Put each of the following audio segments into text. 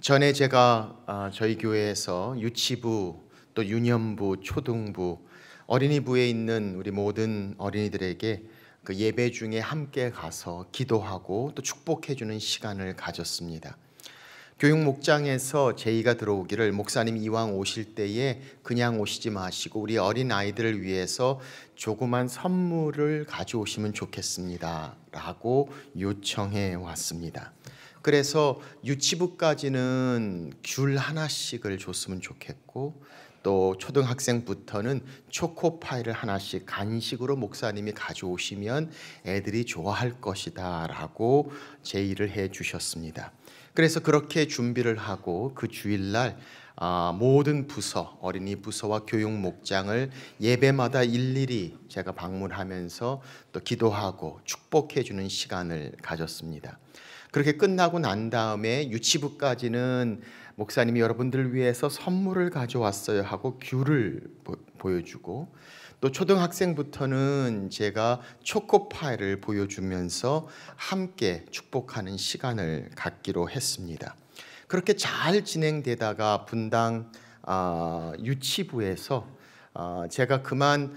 전에 제가 저희 교회에서 유치부 또 유년부, 초등부, 어린이부에 있는 우리 모든 어린이들에게 그 예배 중에 함께 가서 기도하고 또 축복해 주는 시간을 가졌습니다. 교육 목장에서 제의가 들어오기를 목사님 이왕 오실 때에 그냥 오시지 마시고 우리 어린 아이들을 위해서 조그만 선물을 가져오시면 좋겠습니다 라고 요청해 왔습니다. 그래서 유치부까지는 귤 하나씩을 줬으면 좋겠고 또 초등학생부터는 초코파이를 하나씩 간식으로 목사님이 가져오시면 애들이 좋아할 것이다 라고 제의를 해 주셨습니다. 그래서 그렇게 준비를 하고 그 주일날 모든 부서, 어린이 부서와 교육 목장을 예배마다 일일이 제가 방문하면서 또 기도하고 축복해 주는 시간을 가졌습니다. 그렇게 끝나고 난 다음에 유치부까지는 목사님이 여러분들을 위해서 선물을 가져왔어요 하고 귤을 보여주고 또 초등학생부터는 제가 초코파이를 보여주면서 함께 축복하는 시간을 갖기로 했습니다. 그렇게 잘 진행되다가 분당 유치부에서 제가 그만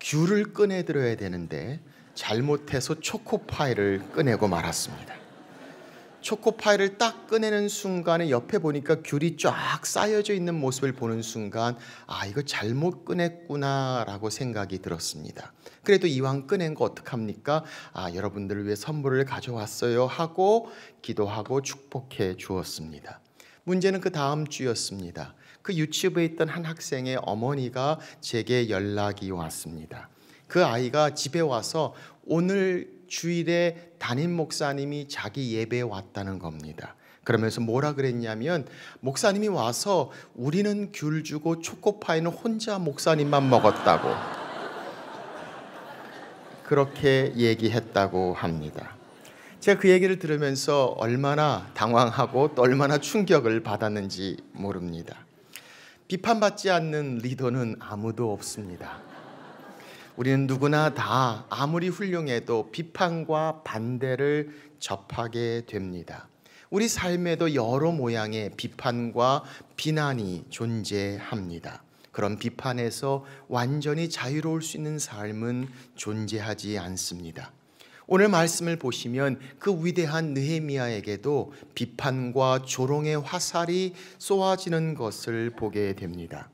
귤을 꺼내드려야 되는데 잘못해서 초코파이를 꺼내고 말았습니다. 초코파이를 딱 꺼내는 순간에 옆에 보니까 귤이 쫙 쌓여져 있는 모습을 보는 순간 이거 잘못 꺼냈구나 라고 생각이 들었습니다. 그래도 이왕 꺼낸 거 어떡합니까? 여러분들을 위해 선물을 가져왔어요 하고 기도하고 축복해 주었습니다. 문제는 그 다음 주였습니다. 그 유치부에 있던 한 학생의 어머니가 제게 연락이 왔습니다. 그 아이가 집에 와서 오늘 주일에 담임 목사님이 자기 예배에 왔다는 겁니다. 그러면서 뭐라 그랬냐면 목사님이 와서 우리는 귤 주고 초코파이는 혼자 목사님만 먹었다고 그렇게 얘기했다고 합니다. 제가 그 얘기를 들으면서 얼마나 당황하고 또 얼마나 충격을 받았는지 모릅니다. 비판받지 않는 리더는 아무도 없습니다. 우리는 누구나 다 아무리 훌륭해도 비판과 반대를 접하게 됩니다. 우리 삶에도 여러 모양의 비판과 비난이 존재합니다. 그런 비판에서 완전히 자유로울 수 있는 삶은 존재하지 않습니다. 오늘 말씀을 보시면 그 위대한 느헤미야에게도 비판과 조롱의 화살이 쏘아지는 것을 보게 됩니다.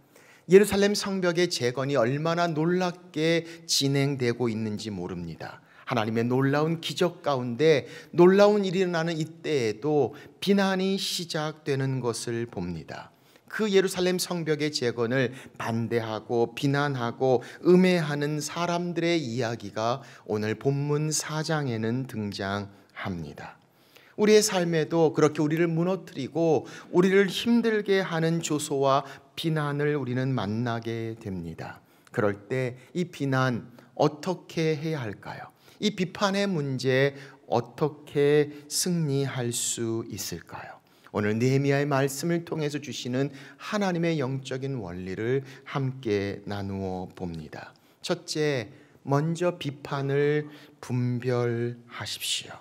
예루살렘 성벽의 재건이 얼마나 놀랍게 진행되고 있는지 모릅니다. 하나님의 놀라운 기적 가운데 놀라운 일이 일어나는 이때에도 비난이 시작되는 것을 봅니다. 그 예루살렘 성벽의 재건을 반대하고 비난하고 음해하는 사람들의 이야기가 오늘 본문 4장에는 등장합니다. 우리의 삶에도 그렇게 우리를 무너뜨리고 우리를 힘들게 하는 조소와 비난을 우리는 만나게 됩니다. 그럴 때 이 비난 어떻게 해야 할까요? 이 비판의 문제에 어떻게 승리할 수 있을까요? 오늘 느헤미야의 말씀을 통해서 주시는 하나님의 영적인 원리를 함께 나누어 봅니다. 첫째, 먼저 비판을 분별하십시오.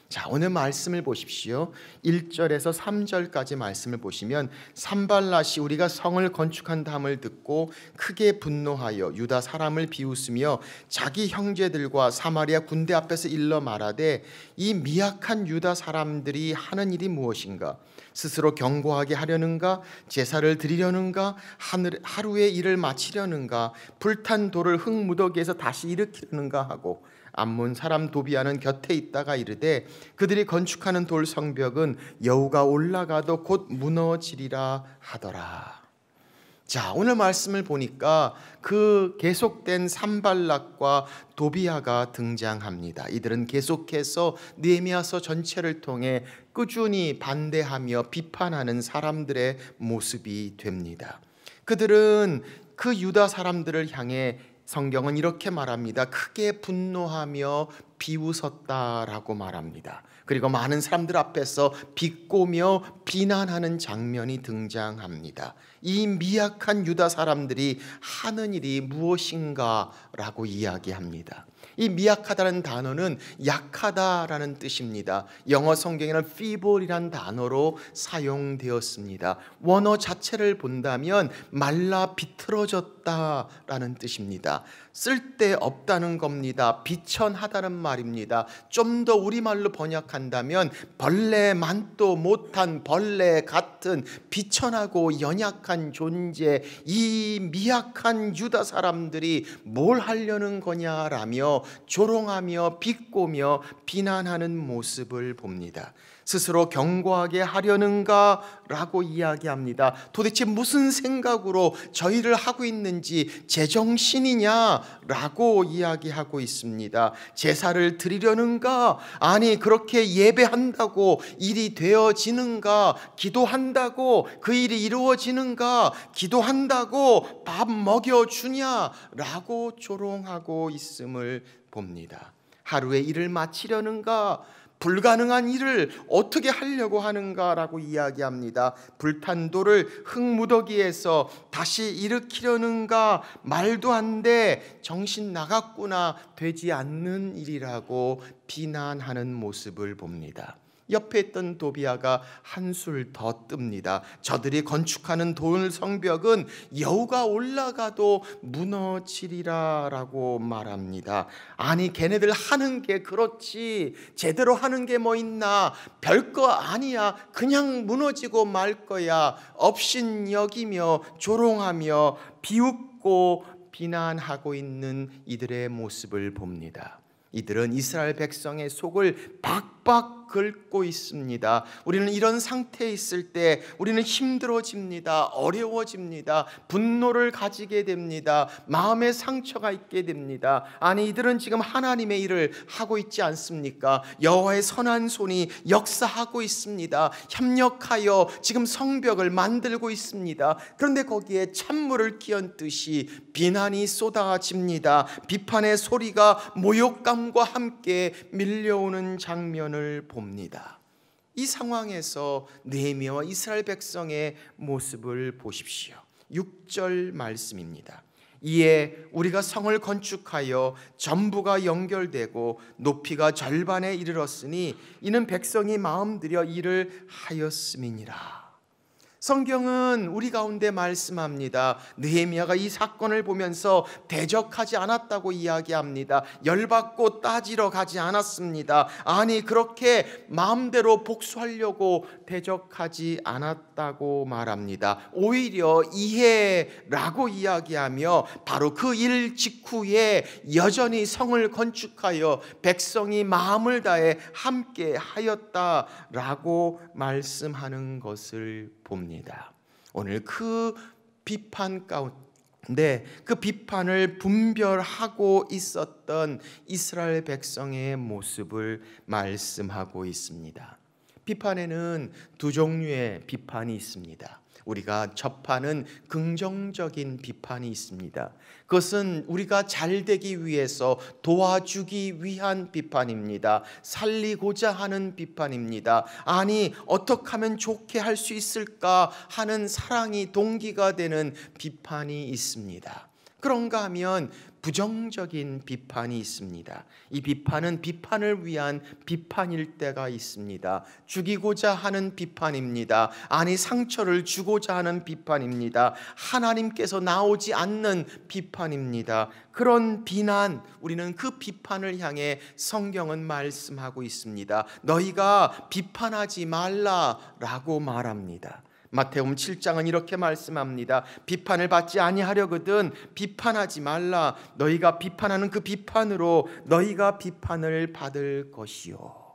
자, 오늘 말씀을 보십시오. 1절에서 3절까지 말씀을 보시면 산발랏이 우리가 성을 건축한다함을 듣고 크게 분노하여 유다 사람을 비웃으며 자기 형제들과 사마리아 군대 앞에서 일러 말하되 이 미약한 유다 사람들이 하는 일이 무엇인가? 스스로 견고하게 하려는가? 제사를 드리려는가? 하루의 일을 마치려는가? 불탄 돌을 흙무더기에서 다시 일으키려는가 하고 암몬 사람 도비아는 곁에 있다가 이르되 그들이 건축하는 돌 성벽은 여우가 올라가도 곧 무너지리라 하더라. 자, 오늘 말씀을 보니까 그 계속된 산발락과 도비아가 등장합니다. 이들은 계속해서 느헤미야서 전체를 통해 꾸준히 반대하며 비판하는 사람들의 모습이 됩니다. 그들은 그 유다 사람들을 향해 성경은 이렇게 말합니다. 크게 분노하며 비웃었다라고 말합니다. 그리고 많은 사람들 앞에서 비꼬며 비난하는 장면이 등장합니다. 이 미약한 유다 사람들이 하는 일이 무엇인가라고 이야기합니다. 이 미약하다는 단어는 약하다라는 뜻입니다. 영어 성경에는 feeble이라는 단어로 사용되었습니다. 원어 자체를 본다면 말라 비틀어졌다라는 뜻입니다. 쓸데없다는 겁니다. 비천하다는 말입니다. 좀 더 우리말로 번역한다면 벌레만도 못한 벌레 같은 비천하고 연약한 존재, 이 미약한 유다 사람들이 뭘 하려는 거냐라며 조롱하며 비꼬며 비난하는 모습을 봅니다. 스스로 견고하게 하려는가 라고 이야기합니다. 도대체 무슨 생각으로 저희를 하고 있는지 제정신이냐 라고 이야기하고 있습니다. 제사를 드리려는가? 아니 그렇게 예배한다고 일이 되어지는가? 기도한다고 그 일이 이루어지는가? 기도한다고 밥 먹여주냐? 라고 조롱하고 있음을 봅니다. 하루의 일을 마치려는가? 불가능한 일을 어떻게 하려고 하는가라고 이야기합니다. 불탄 돌을 흙무더기에서 다시 일으키려는가? 말도 안 돼. 정신 나갔구나. 되지 않는 일이라고 비난하는 모습을 봅니다. 옆에 있던 도비아가 한술 더 뜹니다. 저들이 건축하는 돌 성벽은 여우가 올라가도 무너지리라 라고 말합니다. 아니 걔네들 하는 게 그렇지 제대로 하는 게 뭐 있나? 별거 아니야. 그냥 무너지고 말 거야. 업신여기며 조롱하며 비웃고 비난하고 있는 이들의 모습을 봅니다. 이들은 이스라엘 백성의 속을 박박 긁고 있습니다. 우리는 이런 상태에 있을 때 우리는 힘들어집니다. 어려워집니다. 분노를 가지게 됩니다. 마음의 상처가 있게 됩니다. 아니 이들은 지금 하나님의 일을 하고 있지 않습니까? 여호와의 선한 손이 역사하고 있습니다. 협력하여 지금 성벽을 만들고 있습니다. 그런데 거기에 찬물을 끼얹듯이 비난이 쏟아집니다. 비판의 소리가 모욕감과 함께 밀려오는 장면을 봅니다. 이 상황에서 느헤미야와 이스라엘 백성의 모습을 보십시오. 6절 말씀입니다. 이에 우리가 성을 건축하여 전부가 연결되고 높이가 절반에 이르렀으니 이는 백성이 마음들여 일을 하였음이니라. 성경은 우리 가운데 말씀합니다. 느헤미야가 이 사건을 보면서 대적하지 않았다고 이야기합니다. 열받고 따지러 가지 않았습니다. 아니 그렇게 마음대로 복수하려고 대적하지 않았다고 말합니다. 오히려 이해라고 이야기하며 바로 그 일 직후에 여전히 성을 건축하여 백성이 마음을 다해 함께 하였다라고 말씀하는 것을 봅니다. 오늘 그 비판 가운데 그 비판을 분별하고 있었던 이스라엘 백성의 모습을 말씀하고 있습니다. 비판에는 두 종류의 비판이 있습니다. 우리가 접하는 긍정적인 비판이 있습니다. 그것은 우리가 잘 되기 위해서 도와주기 위한 비판입니다. 살리고자 하는 비판입니다. 아니 어떻게 하면 좋게 할 수 있을까 하는 사랑이 동기가 되는 비판이 있습니다. 그런가 하면 부정적인 비판이 있습니다. 이 비판은 비판을 위한 비판일 때가 있습니다. 죽이고자 하는 비판입니다. 아니 상처를 주고자 하는 비판입니다. 하나님께서 나오지 않는 비판입니다. 그런 비난, 우리는 그 비판을 향해 성경은 말씀하고 있습니다. 너희가 비판하지 말라라고 말합니다. 마태복음 7장은 이렇게 말씀합니다. 비판을 받지 아니하려거든 비판하지 말라. 너희가 비판하는 그 비판으로 너희가 비판을 받을 것이요.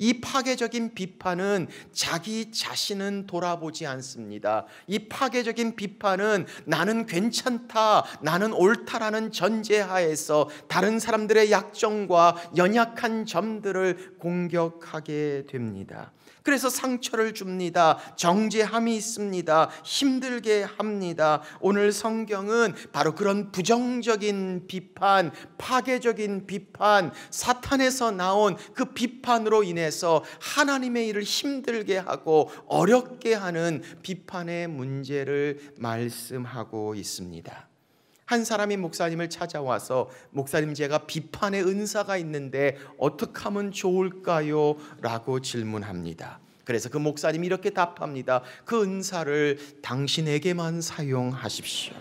이 파괴적인 비판은 자기 자신은 돌아보지 않습니다. 이 파괴적인 비판은 나는 괜찮다, 나는 옳다라는 전제하에서 다른 사람들의 약점과 연약한 점들을 공격하게 됩니다. 그래서 상처를 줍니다. 정죄함이 있습니다. 힘들게 합니다. 오늘 성경은 바로 그런 부정적인 비판, 파괴적인 비판, 사탄에서 나온 그 비판으로 인해서 하나님의 일을 힘들게 하고 어렵게 하는 비판의 문제를 말씀하고 있습니다. 한 사람이 목사님을 찾아와서 목사님, 제가 비판의 은사가 있는데 어떻게 하면 좋을까요? 라고 질문합니다. 그래서 그 목사님이 이렇게 답합니다. 그 은사를 당신에게만 사용하십시오.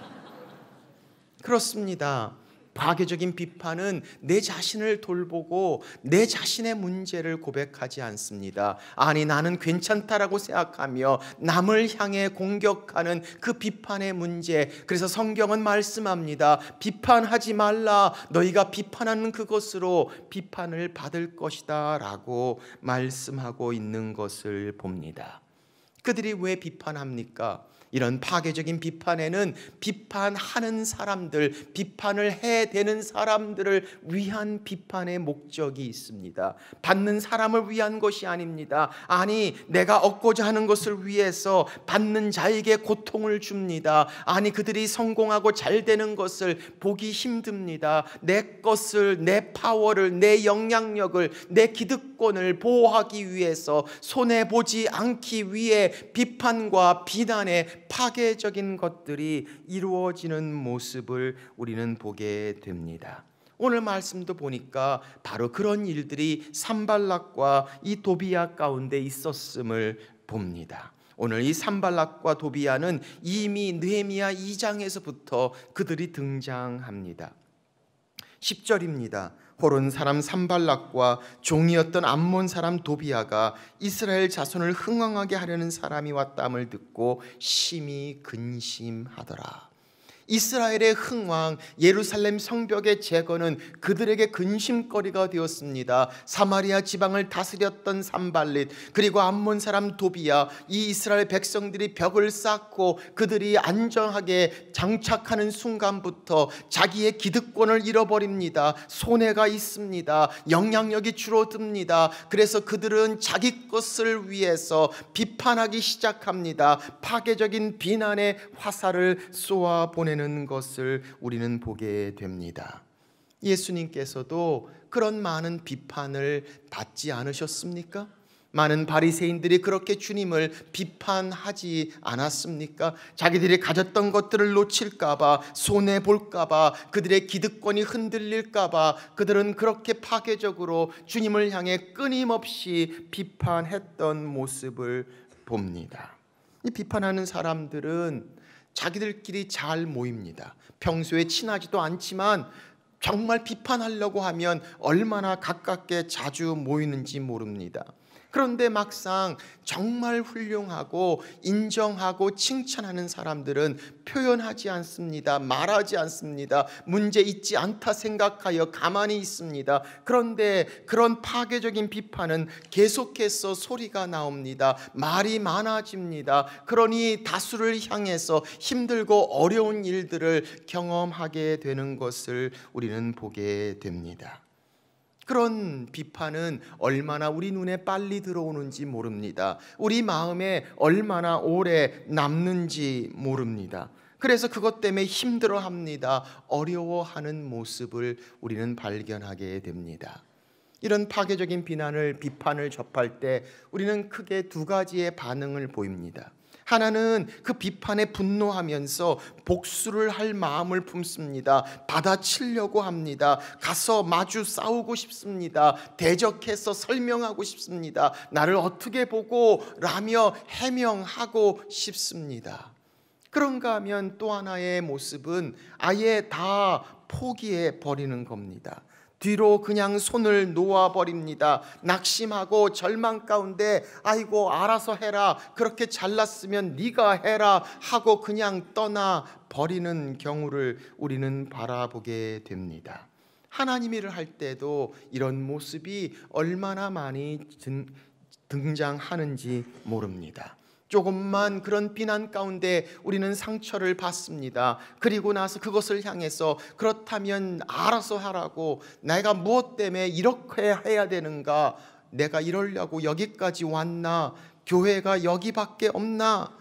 그렇습니다. 파괴적인 비판은 내 자신을 돌보고 내 자신의 문제를 고백하지 않습니다. 아니, 나는 괜찮다라고 생각하며 남을 향해 공격하는 그 비판의 문제. 그래서 성경은 말씀합니다. 비판하지 말라. 너희가 비판하는 그것으로 비판을 받을 것이다 라고 말씀하고 있는 것을 봅니다. 그들이 왜 비판합니까? 이런 파괴적인 비판에는 비판하는 사람들, 비판을 해대는 사람들을 위한 비판의 목적이 있습니다. 받는 사람을 위한 것이 아닙니다. 아니, 내가 얻고자 하는 것을 위해서 받는 자에게 고통을 줍니다. 아니, 그들이 성공하고 잘 되는 것을 보기 힘듭니다. 내 것을, 내 파워를, 내 영향력을, 내 기득권을 보호하기 위해서 손해보지 않기 위해 비판과 비난의 파괴적인 것들이 이루어지는 모습을 우리는 보게 됩니다. 오늘 말씀도 보니까 바로 그런 일들이 산발락과 이 도비야 가운데 있었음을 봅니다. 오늘 이 산발락과 도비야는 이미 느헤미야 2장에서부터 그들이 등장합니다. 10절입니다. 호론 사람 산발락과 종이었던 암몬 사람 도비야가 이스라엘 자손을 흥왕하게 하려는 사람이 왔다함을 듣고 심히 근심하더라. 이스라엘의 흥왕, 예루살렘 성벽의 재건은 그들에게 근심거리가 되었습니다. 사마리아 지방을 다스렸던 산발릿, 그리고 암몬 사람 도비야, 이 이스라엘 백성들이 벽을 쌓고 그들이 안정하게 장착하는 순간부터 자기의 기득권을 잃어버립니다. 손해가 있습니다. 영향력이 줄어듭니다. 그래서 그들은 자기 것을 위해서 비판하기 시작합니다. 파괴적인 비난의 화살을 쏘아보내는 것을 우리는 보게 됩니다. 예수님께서도 그런 많은 비판을 받지 않으셨습니까? 많은 바리새인들이 그렇게 주님을 비판하지 않았습니까? 자기들이 가졌던 것들을 놓칠까봐, 손해볼까봐, 그들의 기득권이 흔들릴까봐 그들은 그렇게 파괴적으로 주님을 향해 끊임없이 비판했던 모습을 봅니다. 이 비판하는 사람들은 자기들끼리 잘 모입니다. 평소에 친하지도 않지만 정말 비판하려고 하면 얼마나 가깝게 자주 모이는지 모릅니다. 그런데 막상 정말 훌륭하고 인정하고 칭찬하는 사람들은 표현하지 않습니다. 말하지 않습니다. 문제 있지 않다 생각하여 가만히 있습니다. 그런데 그런 파괴적인 비판은 계속해서 소리가 나옵니다. 말이 많아집니다. 그러니 다수를 향해서 힘들고 어려운 일들을 경험하게 되는 것을 우리는 보게 됩니다. 그런 비판은 얼마나 우리 눈에 빨리 들어오는지 모릅니다. 우리 마음에 얼마나 오래 남는지 모릅니다. 그래서 그것 때문에 힘들어합니다. 어려워하는 모습을 우리는 발견하게 됩니다. 이런 파괴적인 비판을 접할 때 우리는 크게 두 가지의 반응을 보입니다. 하나는 그 비판에 분노하면서 복수를 할 마음을 품습니다. 받아치려고 합니다. 가서 마주 싸우고 싶습니다. 대적해서 설명하고 싶습니다. 나를 어떻게 보고 라며 해명하고 싶습니다. 그런가 하면 또 하나의 모습은 아예 다 포기해 버리는 겁니다. 뒤로 그냥 손을 놓아버립니다. 낙심하고 절망 가운데 아이고 알아서 해라, 그렇게 잘났으면 네가 해라 하고 그냥 떠나버리는 경우를 우리는 바라보게 됩니다. 하나님 일을 할 때도 이런 모습이 얼마나 많이 등장하는지 모릅니다. 조금만 그런 비난 가운데 우리는 상처를 받습니다. 그리고 나서 그것을 향해서 그렇다면 알아서 하라고, 내가 무엇 때문에 이렇게 해야 되는가, 내가 이러려고 여기까지 왔나, 교회가 여기밖에 없나,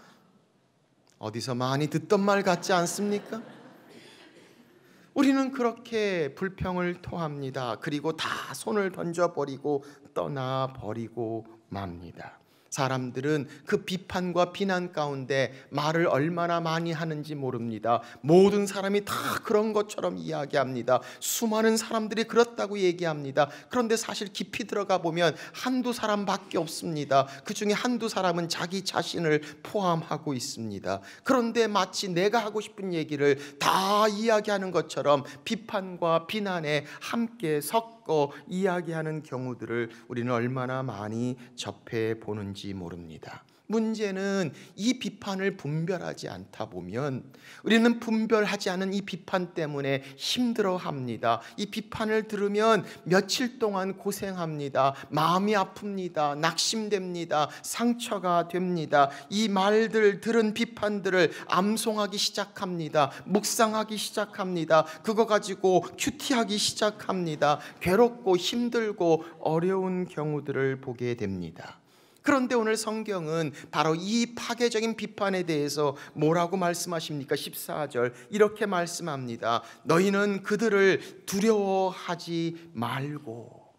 어디서 많이 듣던 말 같지 않습니까? 우리는 그렇게 불평을 토합니다. 그리고 다 손을 던져버리고 떠나버리고 맙니다. 사람들은 그 비판과 비난 가운데 말을 얼마나 많이 하는지 모릅니다. 모든 사람이 다 그런 것처럼 이야기합니다. 수많은 사람들이 그렇다고 얘기합니다. 그런데 사실 깊이 들어가 보면 한두 사람밖에 없습니다. 그 중에 한두 사람은 자기 자신을 포함하고 있습니다. 그런데 마치 내가 하고 싶은 얘기를 다 이야기하는 것처럼 비판과 비난에 함께 섞어 이야기하는 경우들을 우리는 얼마나 많이 접해 보는지 모릅니다. 문제는 이 비판을 분별하지 않다 보면 우리는 분별하지 않은 이 비판 때문에 힘들어합니다. 이 비판을 들으면 며칠 동안 고생합니다. 마음이 아픕니다. 낙심됩니다. 상처가 됩니다. 이 말들, 들은 비판들을 암송하기 시작합니다. 묵상하기 시작합니다. 그거 가지고 큐티하기 시작합니다. 괴롭고 힘들고 어려운 경우들을 보게 됩니다. 그런데 오늘 성경은 바로 이 파괴적인 비판에 대해서 뭐라고 말씀하십니까? 14절 이렇게 말씀합니다. 너희는 그들을 두려워하지 말고.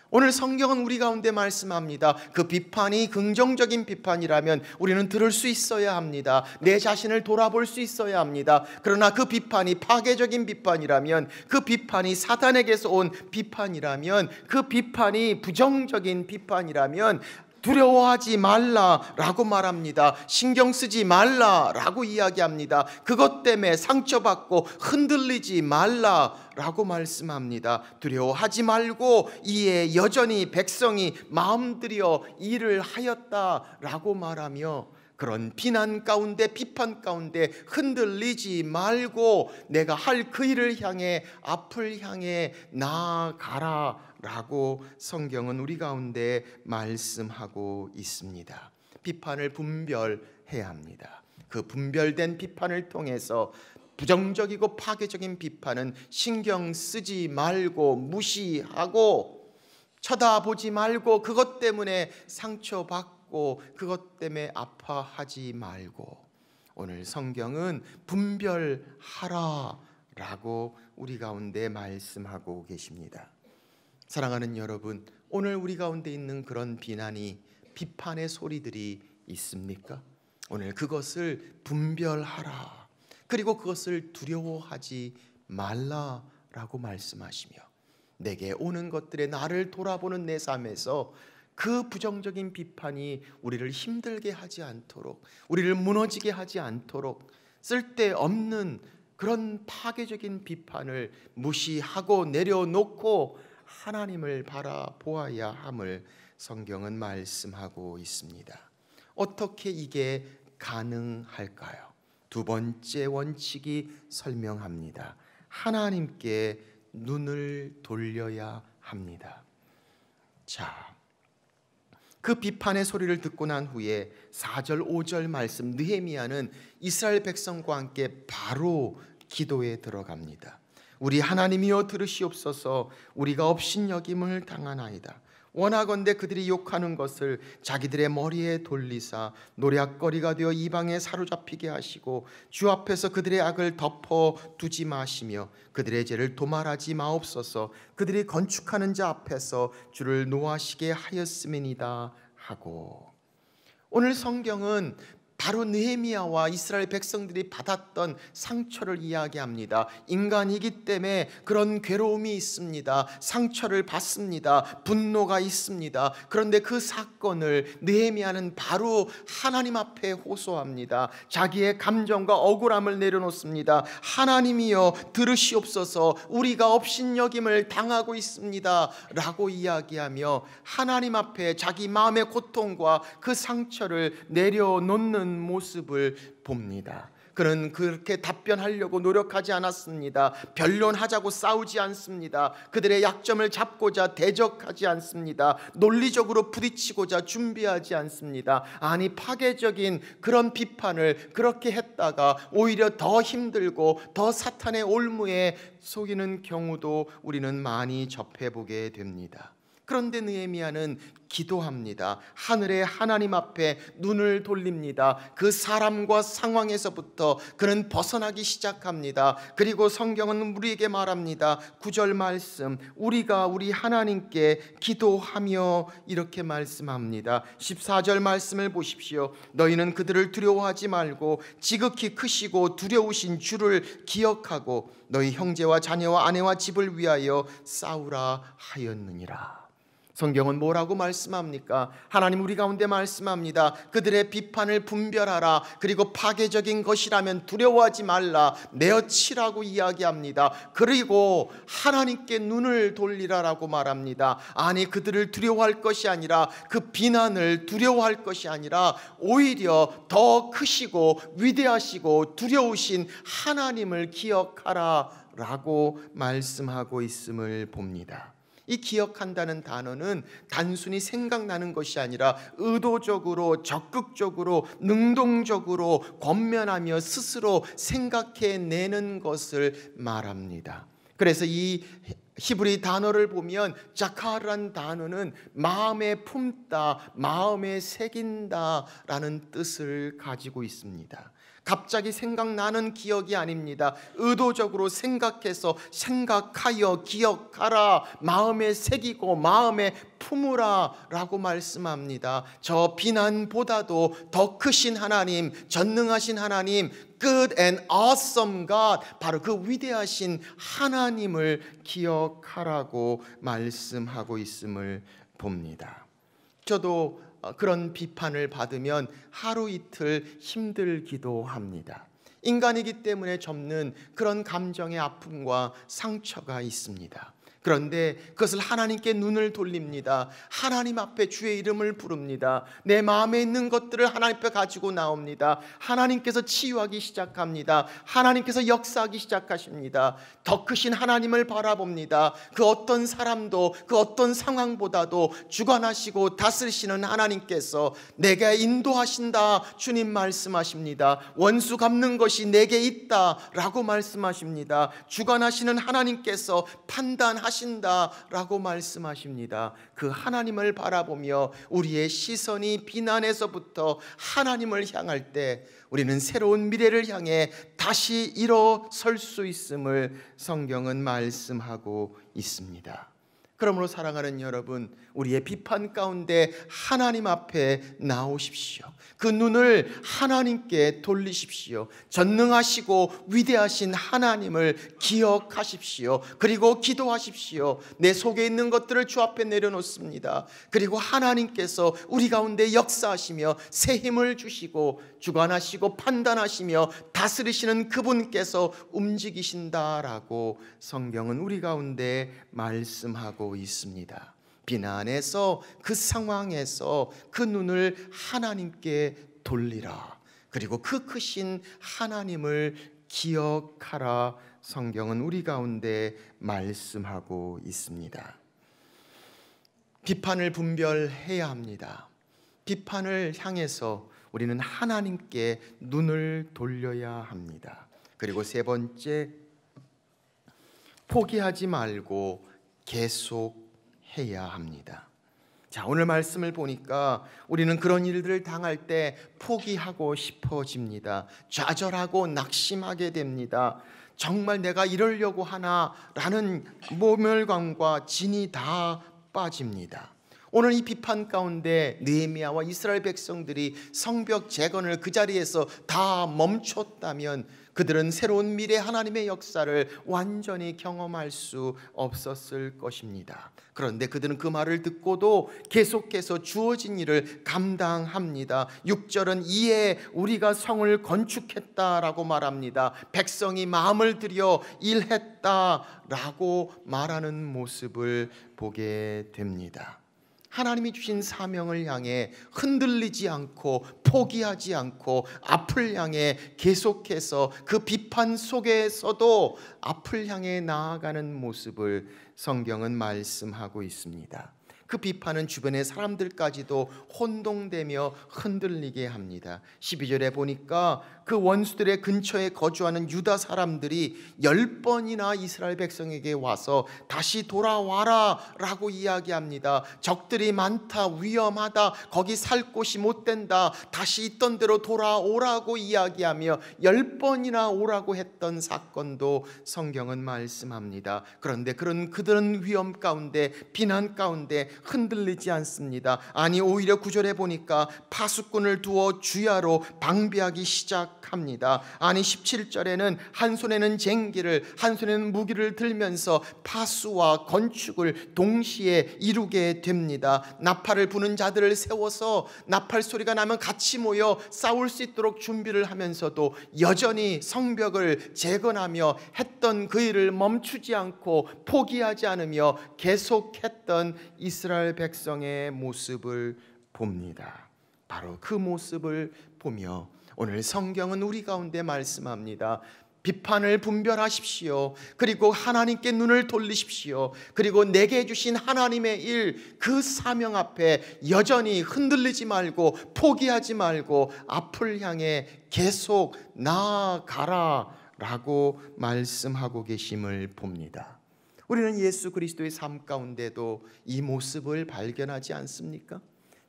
오늘 성경은 우리 가운데 말씀합니다. 그 비판이 긍정적인 비판이라면 우리는 들을 수 있어야 합니다. 내 자신을 돌아볼 수 있어야 합니다. 그러나 그 비판이 파괴적인 비판이라면, 그 비판이 사단에게서 온 비판이라면, 그 비판이 부정적인 비판이라면 두려워하지 말라라고 말합니다. 신경 쓰지 말라라고 이야기합니다. 그것 때문에 상처받고 흔들리지 말라라고 말씀합니다. 두려워하지 말고 이에 여전히 백성이 마음들여 일을 하였다라고 말하며, 그런 비난 가운데 비판 가운데 흔들리지 말고 내가 할 그 일을 향해, 앞을 향해 나아가라 라고 성경은 우리 가운데 말씀하고 있습니다. 비판을 분별해야 합니다. 그 분별된 비판을 통해서 부정적이고 파괴적인 비판은 신경 쓰지 말고 무시하고 쳐다보지 말고 그것 때문에 상처받고 그것 때문에 아파하지 말고, 오늘 성경은 분별하라라고 우리 가운데 말씀하고 계십니다. 사랑하는 여러분, 오늘 우리 가운데 있는 그런 비난이, 비판의 소리들이 있습니까? 오늘 그것을 분별하라, 그리고 그것을 두려워하지 말라라고 말씀하시며, 내게 오는 것들에 나를 돌아보는 내 삶에서 그 부정적인 비판이 우리를 힘들게 하지 않도록, 우리를 무너지게 하지 않도록 쓸데없는 그런 파괴적인 비판을 무시하고 내려놓고 하나님을 바라보아야 함을 성경은 말씀하고 있습니다. 어떻게 이게 가능할까요? 두 번째 원칙이 설명합니다. 하나님께 눈을 돌려야 합니다. 자, 그 비판의 소리를 듣고 난 후에 4절 5절 말씀, 느헤미야는 이스라엘 백성과 함께 바로 기도에 들어갑니다. 우리 하나님이여 들으시옵소서. 우리가 업신여김을 당하나이다. 원하건대 그들이 욕하는 것을 자기들의 머리에 돌리사 노략거리가 되어 이방에 사로잡히게 하시고 주 앞에서 그들의 악을 덮어두지 마시며 그들의 죄를 도말하지 마옵소서. 그들이 건축하는 자 앞에서 주를 노하시게 하였음이니이다 하고, 오늘 성경은 바로 느헤미야와 이스라엘 백성들이 받았던 상처를 이야기합니다. 인간이기 때문에 그런 괴로움이 있습니다. 상처를 받습니다. 분노가 있습니다. 그런데 그 사건을 느헤미야는 바로 하나님 앞에 호소합니다. 자기의 감정과 억울함을 내려놓습니다. 하나님이여 들으시옵소서. 우리가 업신여김을 당하고 있습니다 라고 이야기하며 하나님 앞에 자기 마음의 고통과 그 상처를 내려놓는 모습을 봅니다. 그는 그렇게 답변하려고 노력하지 않았습니다. 변론하자고 싸우지 않습니다. 그들의 약점을 잡고자 대적하지 않습니다. 논리적으로 부딪히고자 준비하지 않습니다. 아니, 파괴적인 그런 비판을 그렇게 했다가 오히려 더 힘들고 더 사탄의 올무에 속이는 경우도 우리는 많이 접해보게 됩니다. 그런데 느헤미야는 기도합니다. 하늘의 하나님 앞에 눈을 돌립니다. 그 사람과 상황에서부터 그는 벗어나기 시작합니다. 그리고 성경은 우리에게 말합니다. 9절 말씀, 우리가 우리 하나님께 기도하며 이렇게 말씀합니다. 14절 말씀을 보십시오. 너희는 그들을 두려워하지 말고 지극히 크시고 두려우신 주를 기억하고 너희 형제와 자녀와 아내와 집을 위하여 싸우라 하였느니라. 성경은 뭐라고 말씀합니까? 하나님 우리 가운데 말씀합니다. 그들의 비판을 분별하라. 그리고 파괴적인 것이라면 두려워하지 말라. 내어치라고 이야기합니다. 그리고 하나님께 눈을 돌리라라고 말합니다. 아니, 그들을 두려워할 것이 아니라, 그 비난을 두려워할 것이 아니라 오히려 더 크시고 위대하시고 두려우신 하나님을 기억하라 라고 말씀하고 있음을 봅니다. 이 기억한다는 단어는 단순히 생각나는 것이 아니라 의도적으로, 적극적으로, 능동적으로 권면하며 스스로 생각해내는 것을 말합니다. 그래서 이 히브리 단어를 보면 자카르란 단어는 마음에 품다, 마음에 새긴다라는 뜻을 가지고 있습니다. 갑자기 생각나는 기억이 아닙니다. 의도적으로 생각해서, 생각하여 기억하라, 마음에 새기고 마음에 품으라 라고 말씀합니다. 저 비난보다도 더 크신 하나님, 전능하신 하나님, Good and awesome God, 바로 그 위대하신 하나님을 기억하라고 말씀하고 있음을 봅니다. 저도 그런 비판을 받으면 하루 이틀 힘들기도 합니다. 인간이기 때문에 접는 그런 감정의 아픔과 상처가 있습니다. 그런데 그것을 하나님께 눈을 돌립니다. 하나님 앞에 주의 이름을 부릅니다. 내 마음에 있는 것들을 하나님 앞에 가지고 나옵니다. 하나님께서 치유하기 시작합니다. 하나님께서 역사하기 시작하십니다. 더 크신 하나님을 바라봅니다. 그 어떤 사람도, 그 어떤 상황보다도 주관하시고 다스리시는 하나님께서 내게 인도하신다 주님 말씀하십니다. 원수 갚는 것이 내게 있다 라고 말씀하십니다. 주관하시는 하나님께서 판단하신다라고 말씀하십니다. 그 하나님을 바라보며 우리의 시선이 비난에서부터 하나님을 향할 때 우리는 새로운 미래를 향해 다시 일어설 수 있음을 성경은 말씀하고 있습니다. 그러므로 사랑하는 여러분, 우리의 비판 가운데 하나님 앞에 나오십시오. 그 눈을 하나님께 돌리십시오. 전능하시고 위대하신 하나님을 기억하십시오. 그리고 기도하십시오. 내 속에 있는 것들을 주 앞에 내려놓습니다. 그리고 하나님께서 우리 가운데 역사하시며 새 힘을 주시고 주관하시고 판단하시며 다스리시는 그분께서 움직이신다라고 성경은 우리 가운데 말씀하고 있습니다. 비난에서, 그 상황에서 그 눈을 하나님께 돌리라. 그리고 그 크신 하나님을 기억하라. 성경은 우리 가운데 말씀하고 있습니다. 비판을 분별해야 합니다. 비판을 향해서 우리는 하나님께 눈을 돌려야 합니다. 그리고 세 번째, 포기하지 말고 계속 해야 합니다. 자, 오늘 말씀을 보니까 우리는 그런 일들을 당할 때 포기하고 싶어집니다. 좌절하고 낙심하게 됩니다. 정말 내가 이러려고 하나라는 모멸감과 진이 다 빠집니다. 오늘 이 비판 가운데 느헤미야와 이스라엘 백성들이 성벽 재건을 그 자리에서 다 멈췄다면 그들은 새로운 미래 하나님의 역사를 완전히 경험할 수 없었을 것입니다. 그런데 그들은 그 말을 듣고도 계속해서 주어진 일을 감당합니다. 6절은 이에 우리가 성을 건축했다라고 말합니다. 백성이 마음을 들여 일했다라고 말하는 모습을 보게 됩니다. 하나님이 주신 사명을 향해 흔들리지 않고 포기하지 않고 앞을 향해 계속해서 그 비판 속에서도 앞을 향해 나아가는 모습을 성경은 말씀하고 있습니다. 그 비판은 주변의 사람들까지도 혼동되며 흔들리게 합니다. 12절에 보니까 그 원수들의 근처에 거주하는 유다 사람들이 10번이나 이스라엘 백성에게 와서 다시 돌아와라 라고 이야기합니다. 적들이 많다, 위험하다, 거기 살 곳이 못 된다, 다시 있던 대로 돌아오라고 이야기하며 10번이나 오라고 했던 사건도 성경은 말씀합니다. 그런데 그들은 위험 가운데, 비난 가운데 흔들리지 않습니다. 아니, 오히려 9절에 보니까 파수꾼을 두어 주야로 방비하기 시작합니다. 아니, 17절에는 한 손에는 쟁기를, 한 손에는 무기를 들면서 파수와 건축을 동시에 이루게 됩니다. 나팔을 부는 자들을 세워서 나팔 소리가 나면 같이 모여 싸울 수 있도록 준비를 하면서도 여전히 성벽을 재건하며 했던 그 일을 멈추지 않고 포기하지 않으며 계속했던 이스라엘 백성의 모습을 봅니다. 바로 그 모습을 보며 오늘 성경은 우리 가운데 말씀합니다. 비판을 분별하십시오. 그리고 하나님께 눈을 돌리십시오. 그리고 내게 주신 하나님의 일, 그 사명 앞에 여전히 흔들리지 말고 포기하지 말고 앞을 향해 계속 나아가라 라고 말씀하고 계심을 봅니다. 우리는 예수 그리스도의 삶 가운데도 이 모습을 발견하지 않습니까?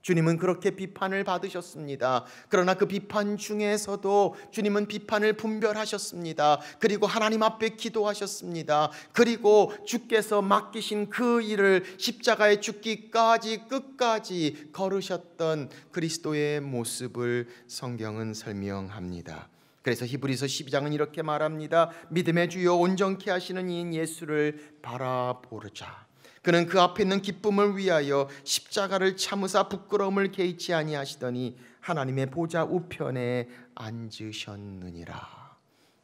주님은 그렇게 비판을 받으셨습니다. 그러나 그 비판 중에서도 주님은 비판을 분별하셨습니다. 그리고 하나님 앞에 기도하셨습니다. 그리고 주께서 맡기신 그 일을 십자가에 죽기까지 끝까지 걸으셨던 그리스도의 모습을 성경은 설명합니다. 그래서 히브리서 12장은 이렇게 말합니다. 믿음의 주요 온전케 하시는 이인 예수를 바라보르자. 그는 그 앞에 있는 기쁨을 위하여 십자가를 참으사 부끄러움을 개의치 아니하시더니 하나님의 보좌 우편에 앉으셨느니라.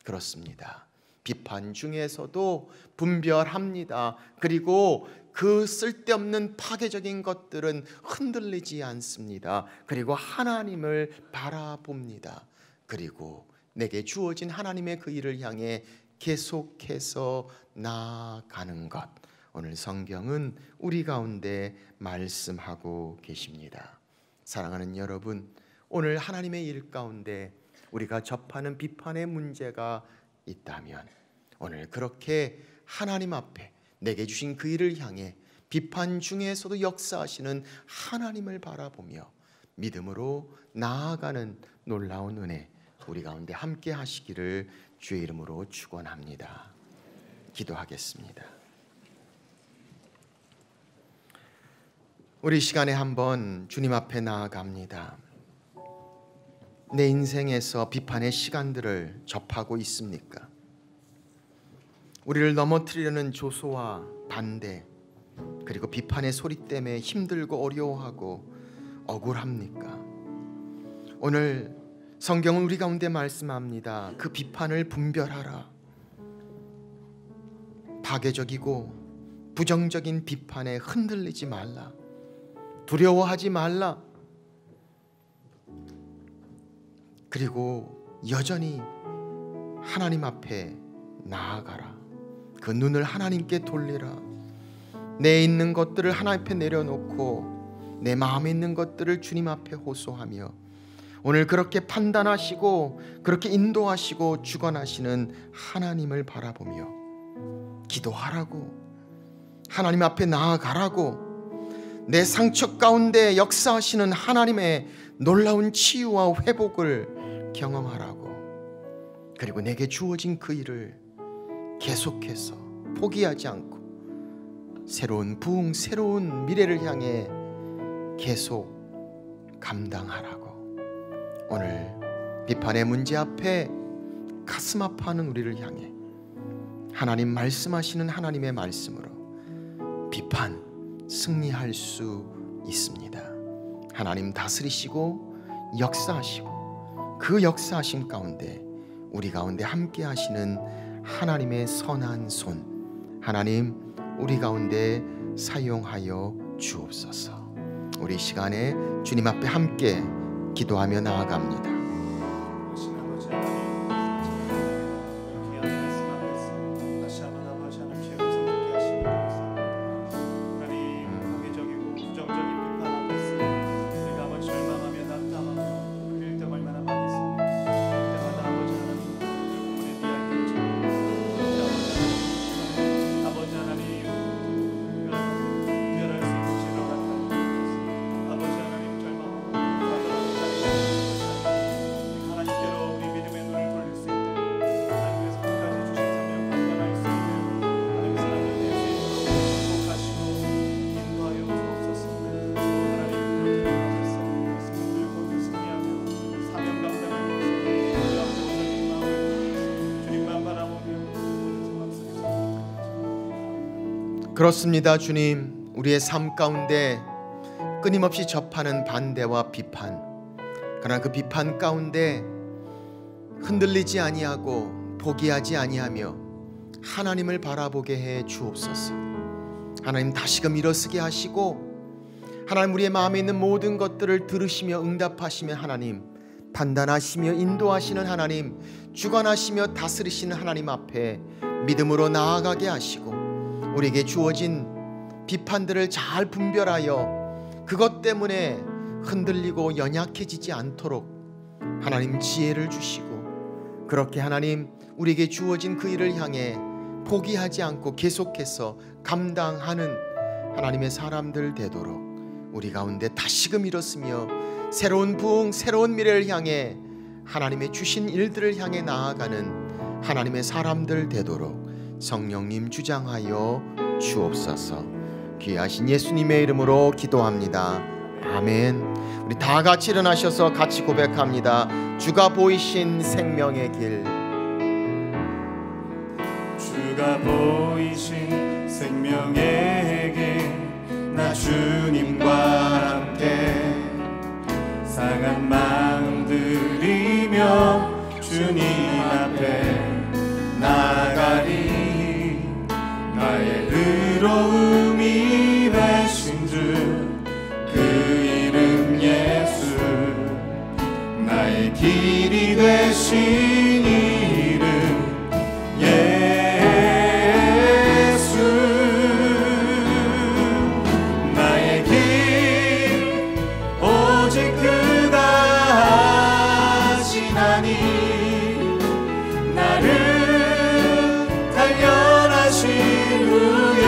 그렇습니다. 비판 중에서도 분별합니다. 그리고 그 쓸데없는 파괴적인 것들은 흔들리지 않습니다. 그리고 하나님을 바라봅니다. 그리고 내게 주어진 하나님의 그 일을 향해 계속해서 나아가는 것, 오늘 성경은 우리 가운데 말씀하고 계십니다. 사랑하는 여러분, 오늘 하나님의 일 가운데 우리가 접하는 비판의 문제가 있다면 오늘 그렇게 하나님 앞에 내게 주신 그 일을 향해 비판 중에서도 역사하시는 하나님을 바라보며 믿음으로 나아가는 놀라운 은혜 우리 가운데 함께 하시기를 주의 이름으로 축원합니다. 기도하겠습니다. 우리 시간에 한번 주님 앞에 나아갑니다. 내 인생에서 비판의 시간들을 접하고 있습니까? 우리를 넘어뜨리려는 조소와 반대, 그리고 비판의 소리 때문에 힘들고 어려워하고 억울합니까? 오늘 성경은 우리 가운데 말씀합니다. 그 비판을 분별하라. 파괴적이고 부정적인 비판에 흔들리지 말라. 두려워하지 말라. 그리고 여전히 하나님 앞에 나아가라. 그 눈을 하나님께 돌리라. 내 있는 것들을 하나님 앞에 내려놓고 내 마음에 있는 것들을 주님 앞에 호소하며 오늘 그렇게 판단하시고 그렇게 인도하시고 주관하시는 하나님을 바라보며 기도하라고, 하나님 앞에 나아가라고, 내 상처 가운데 역사하시는 하나님의 놀라운 치유와 회복을 경험하라고, 그리고 내게 주어진 그 일을 계속해서 포기하지 않고 새로운 부흥, 새로운 미래를 향해 계속 감당하라고. 오늘 비판의 문제 앞에 가슴 아파하는 우리를 향해 하나님 말씀하시는 하나님의 말씀으로 비판 승리할 수 있습니다. 하나님 다스리시고 역사하시고 그 역사하심 가운데 우리 가운데 함께 하시는 하나님의 선한 손, 하나님 우리 가운데 사용하여 주옵소서. 우리 시간에 주님 앞에 함께 기도하며 나아갑니다. 그렇습니다. 주님, 우리의 삶 가운데 끊임없이 접하는 반대와 비판, 그러나 그 비판 가운데 흔들리지 아니하고 포기하지 아니하며 하나님을 바라보게 해 주옵소서. 하나님, 다시금 일어서게 하시고 하나님, 우리의 마음에 있는 모든 것들을 들으시며 응답하시며 하나님, 판단하시며 인도하시는 하나님, 주관하시며 다스리시는 하나님 앞에 믿음으로 나아가게 하시고 우리에게 주어진 비판들을 잘 분별하여 그것 때문에 흔들리고 연약해지지 않도록 하나님 지혜를 주시고, 그렇게 하나님 우리에게 주어진 그 일을 향해 포기하지 않고 계속해서 감당하는 하나님의 사람들 되도록 우리 가운데 다시금 일었으며 새로운 부흥, 새로운 미래를 향해 하나님의 주신 일들을 향해 나아가는 하나님의 사람들 되도록 성령님 주장하여 주옵소서. 귀하신 예수님의 이름으로 기도합니다. 아멘. 우리 다 같이 일어나셔서 같이 고백합니다. 주가 보이신 생명의 길. 주가 보이신 생명의 길, 나 주님과 함께 상한 마음 들이며 주님 앞에 나가리. 나의 의로움이 되신 주, 그 이름 예수. 나의 길이 되신 이름 예수. 나의 길 오직 그가 하시나니, 나를 단련하신 후에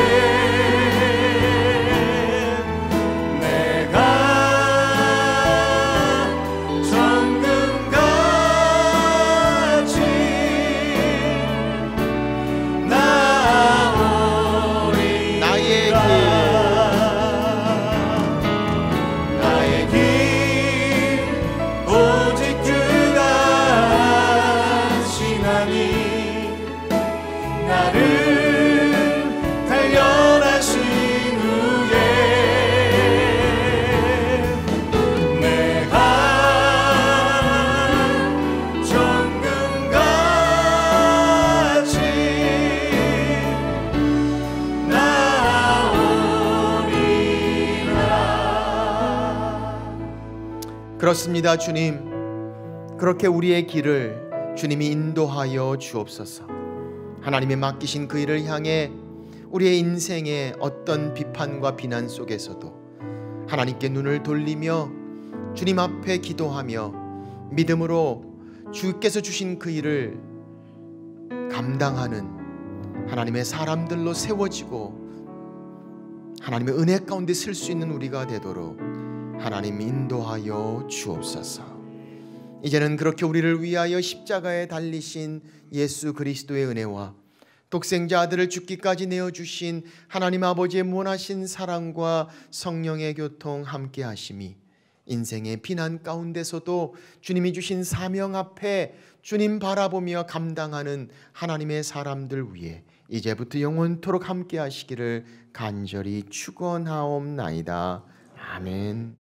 내가 정금같이 나오리라. 나의 길 오직 그가 하시나니, 나를 단련하신 후에 내가 정금같이 나오리라. 그렇습니다. 주님, 그렇게 우리의 길을 주님이 인도하여 주옵소서. 하나님의 맡기신 그 일을 향해 우리의 인생의 어떤 비판과 비난 속에서도 하나님께 눈을 돌리며 주님 앞에 기도하며 믿음으로 주께서 주신 그 일을 감당하는 하나님의 사람들로 세워지고 하나님의 은혜 가운데 쓸 수 있는 우리가 되도록 하나님 인도하여 주옵소서. 이제는 그렇게 우리를 위하여 십자가에 달리신 예수 그리스도의 은혜와 독생자 아들을 죽기까지 내어주신 하나님 아버지의 무한하신 사랑과 성령의 교통 함께 하심이 인생의 비난 가운데서도 주님이 주신 사명 앞에 주님 바라보며 감당하는 하나님의 사람들 위해 이제부터 영원토록 함께 하시기를 간절히 축원하옵나이다. 아멘.